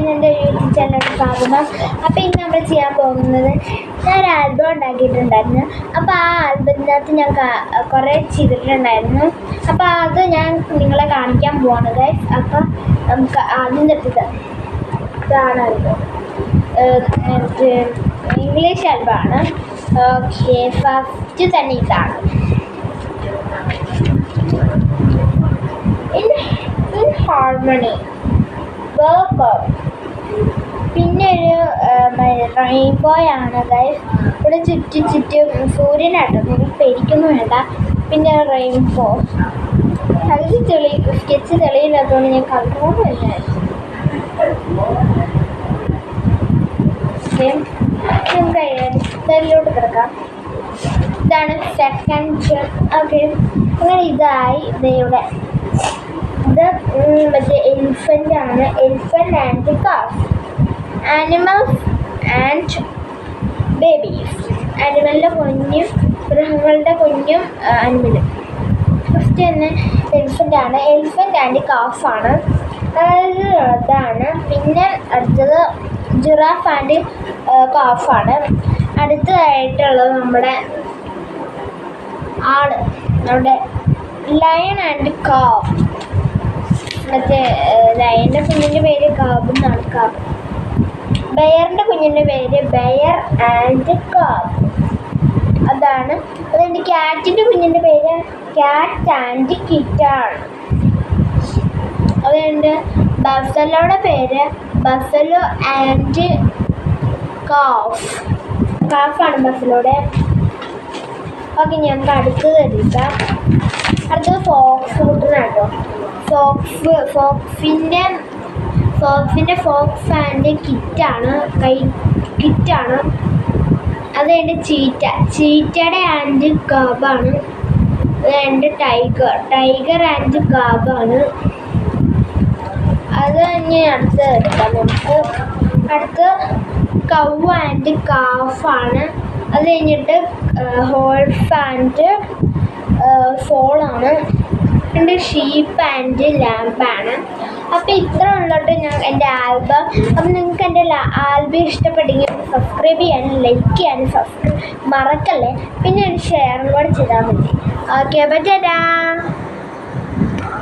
ഇന്ന് എൻ്റെ യൂട്യൂബ് ചാനലിലോട്ട് സ്വാഗതം. അപ്പോൾ ഇന്ന് നമ്മൾ ചെയ്യാൻ പോകുന്നത് ഞാൻ ഒരു ആൽബം ഉണ്ടാക്കിയിട്ടുണ്ടായിരുന്നു. അപ്പോൾ ആ ആൽബത്തിനകത്ത് ഞാൻ കുറേ ചെയ്തിട്ടുണ്ടായിരുന്നു. അപ്പോൾ അത് ഞാൻ നിങ്ങളെ കാണിക്കാൻ പോവാണ് ഗൈസ്. അപ്പോൾ നമുക്ക് ആദ്യം തൊട്ടത് ഇതാണ് ആൽബം. ഇംഗ്ലീഷ് ആൽബമാണ്. ഓക്കെ, ഫസ്റ്റ് തന്നെ ഇതാണ്. In harmony, welcome. പിന്നെ ഒരു റെയിൻബോ ആണ് ഗൈസ്. ഇവിടെ ചുറ്റും സൂര്യനാട്ടോ, നിങ്ങൾക്ക് പേടിക്കൊന്നും വേണ്ട. പിന്നെ റെയിൻബോ പകുതി സ്കെച്ച് തെളിയില്ലാത്തതുകൊണ്ട് ഞാൻ കളറൊന്നും ഇല്ലായിരുന്നു. നമുക്ക് ഇതിലോട്ട് കിടക്കാം. ഇതാണ് സെക്കൻഡ്. ഓക്കെ, അങ്ങനെ ഇതായി. ഇവിടെ ഇത് മറ്റേ എലിഫൻ്റ് ആണ്. Elephant and calf, animals and babies. ആനിമലിൻ്റെ കുഞ്ഞും മൃഗങ്ങളുടെ കുഞ്ഞും ആനിമലും. ഫസ്റ്റ് തന്നെ എലിഫൻ്റ് ആണ്. എലിഫൻ്റ് ആൻഡ് കാഫാണ്, അതായത് അതാണ്. പിന്നെ അടുത്തത് ജിറാഫ് ആൻഡ് കാഫാണ്. അടുത്തതായിട്ടുള്ളത് നമ്മുടെ നമ്മുടെ ലയൺ ആൻഡ് കാഫ്. മറ്റേ ലയൻ്റെ കുഞ്ഞിൻ്റെ പേര് കാബ് എന്നാണ്. കാബ്. ബെയറിൻ്റെ കുഞ്ഞിൻ്റെ പേര് ബെയർ ആൻഡ് കാബ്, അതാണ്. അതുകൊണ്ട് ക്യാറ്റിൻ്റെ കുഞ്ഞിൻ്റെ പേര് ക്യാറ്റ് ആൻഡ് കിറ്റാണ്. അതുകൊണ്ട് ബഫലോയുടെ പേര് ബഫലോ ആൻഡ് കാഫ്. കാഫാണ് ബഫലോയുടെ. ഓക്കെ, ഞങ്ങൾക്ക് അടുത്തത് എടുക്കാം. അടുത്തത് ഫോക്സ് കുട്ടനാട്ടോ. ഫോക്സ് ആൻഡ് കിറ്റാണ്. കിറ്റാണ്. അത് കഴിഞ്ഞ് ചീറ്റയുടെ ആൻഡ് കാബാണ്. അത് കഴിഞ്ഞ് ടൈഗർ ആൻഡ് കാബാണ്. അത് കഴിഞ്ഞ് അടുത്ത് എടുക്കാം നമുക്ക്. അടുത്ത് കൗ ആൻഡ് കാഫാണ്. അത് കഴിഞ്ഞിട്ട് ഹോൾഫ് ആൻഡ് ഫോളാണ്. പിന്നെ ഷീപ്പ് ആൻഡ് ലാമ്പാണ്. അപ്പോൾ ഇത്ര ഉള്ളോട്ട് ഞാൻ എൻ്റെ ആൽബം. അപ്പം നിങ്ങൾക്ക് എൻ്റെ ആൽബം ഇഷ്ടപ്പെട്ടെങ്കിൽ സബ്സ്ക്രൈബ് ചെയ്യാനും ലൈക്ക് ചെയ്യാനും മറക്കല്ലേ. പിന്നെ ഷെയറും കൂടെ ചെയ്താൽ മതി. ഓക്കെ, അപ്പോൾ ടാറ്റാ.